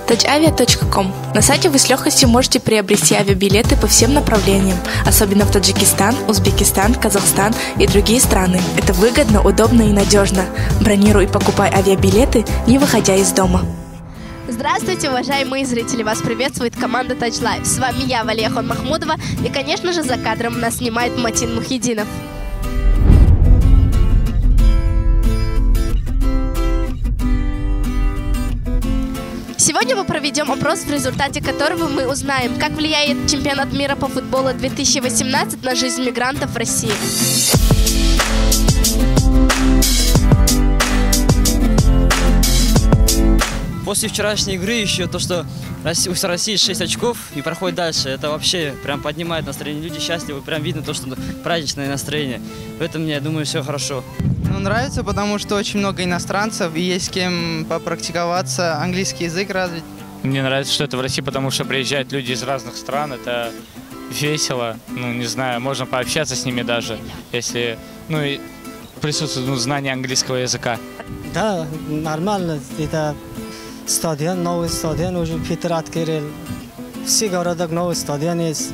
touchavia.com. На сайте вы с легкостью можете приобрести авиабилеты по всем направлениям, особенно в Таджикистан, Узбекистан, Казахстан и другие страны. Это выгодно, удобно и надежно. Бронируй и покупай авиабилеты, не выходя из дома. Здравствуйте, уважаемые зрители! Вас приветствует команда Touch Life. С вами я, Валиахан Махмудова, и, конечно же, за кадром нас снимает Матин Мухидинов. Сегодня мы проведем опрос, в результате которого мы узнаем, как влияет чемпионат мира по футболу 2018 на жизнь мигрантов в России. После вчерашней игры еще то, что у России 6 очков и проходит дальше, это вообще прям поднимает настроение. Люди счастливы, прям видно то, что праздничное настроение. Поэтому мне, я думаю, все хорошо. Ну, нравится, потому что очень много иностранцев и есть с кем попрактиковаться, английский язык развить. Мне нравится, что это в России, потому что приезжают люди из разных стран, это весело, ну, не знаю, можно пообщаться с ними даже, если, ну, и присутствует знание английского языка. Да, нормально, это стадион, новый стадион, уже Питер открыл, все городах новый стадион есть.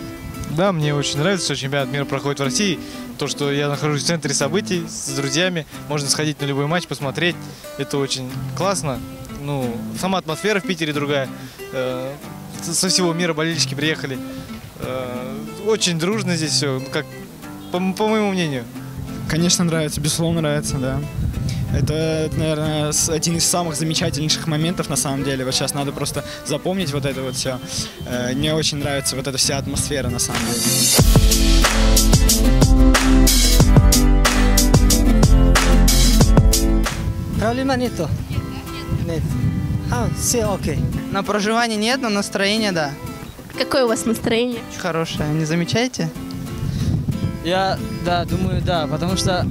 Да, мне очень нравится, что чемпионат мира проходит в России. То, что я нахожусь в центре событий с друзьями, можно сходить на любой матч, посмотреть. Это очень классно. Ну, сама атмосфера в Питере другая. Со всего мира болельщики приехали. Очень дружно здесь все, как по моему мнению. Конечно, нравится, безусловно, нравится, да. Это, наверное, один из самых замечательнейших моментов, на самом деле. Вот сейчас надо просто запомнить вот это вот все. Мне очень нравится вот эта вся атмосфера, на самом деле. Проблема нету. Нет. Все окей. На проживание нет, но настроение, да. Какое у вас настроение? Очень хорошее, не замечаете? Я, да, думаю, да, потому что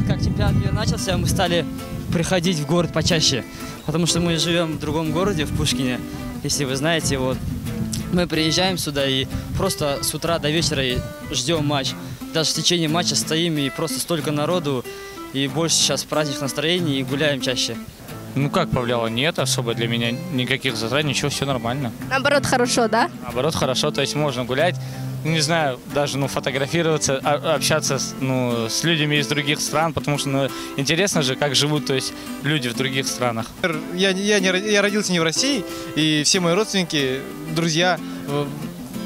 как чемпионат мира начался, мы стали приходить в город почаще, потому что мы живем в другом городе, в Пушкине, если вы знаете, вот. Мы приезжаем сюда и просто с утра до вечера ждем матч. Даже в течение матча стоим и просто столько народу, и больше сейчас праздник настроения и гуляем чаще. Ну как повлияло? Нет, особо для меня никаких затрат, ничего, все нормально. Наоборот, хорошо, да? Наоборот, хорошо, то есть можно гулять, не знаю, даже фотографироваться, общаться с людьми из других стран, потому что интересно же, как живут, то есть люди в других странах. Я родился не в России, и все мои родственники, друзья,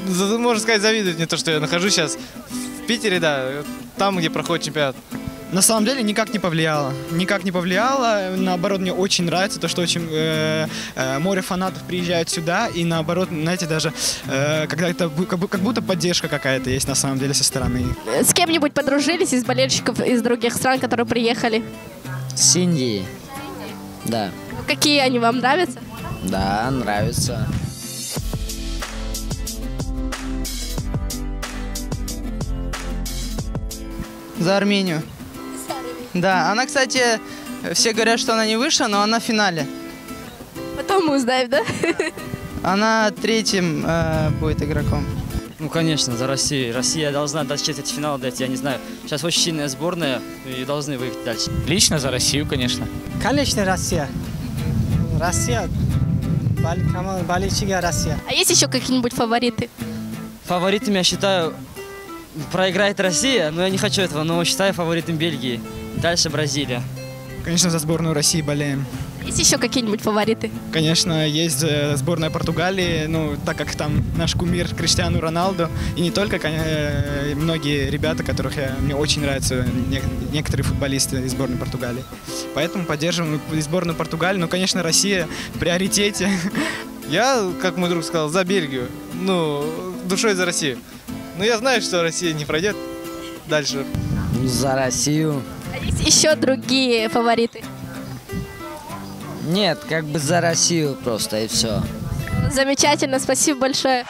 можно сказать, завидуют мне то, что я нахожусь сейчас в Питере, да, там, где проходит чемпионат. На самом деле никак не повлияло. Никак не повлияло. Наоборот, мне очень нравится то, что очень море фанатов приезжают сюда. И наоборот, знаете, даже когда это как будто поддержка какая-то есть на самом деле со стороны. С кем-нибудь подружились из болельщиков из других стран, которые приехали? С Индии. Да. Какие они вам нравятся? Да, нравится. За Армению. Да, она, кстати, все говорят, что она не вышла, но она в финале. Потом мы узнаем, да? Она третьим будет игроком. Ну, конечно, за Россию. Россия должна до четвертьфинала дойти, я не знаю. Сейчас очень сильная сборная и должны выйти дальше. Лично за Россию, конечно. Конечно, Россия. Россия. Болельщики Россия. А есть еще какие-нибудь фавориты? Фаворитами, я считаю, проиграет Россия, но я не хочу этого, но считаю фаворитом Бельгии. Дальше Бразилия. Конечно, за сборную России болеем. Есть еще какие-нибудь фавориты? Конечно, есть сборная Португалии, ну, так как там наш кумир Криштиану Роналду. И не только, многие ребята, которых мне очень нравятся, некоторые футболисты из сборной Португалии. Поэтому поддерживаем и сборную Португалии. Ну, конечно, Россия в приоритете. Я, как мой друг сказал, за Бельгию, ну, душой за Россию. Но я знаю, что Россия не пройдет дальше. За Россию. А есть еще другие фавориты? Нет, как бы за Россию просто и все. Замечательно, спасибо большое.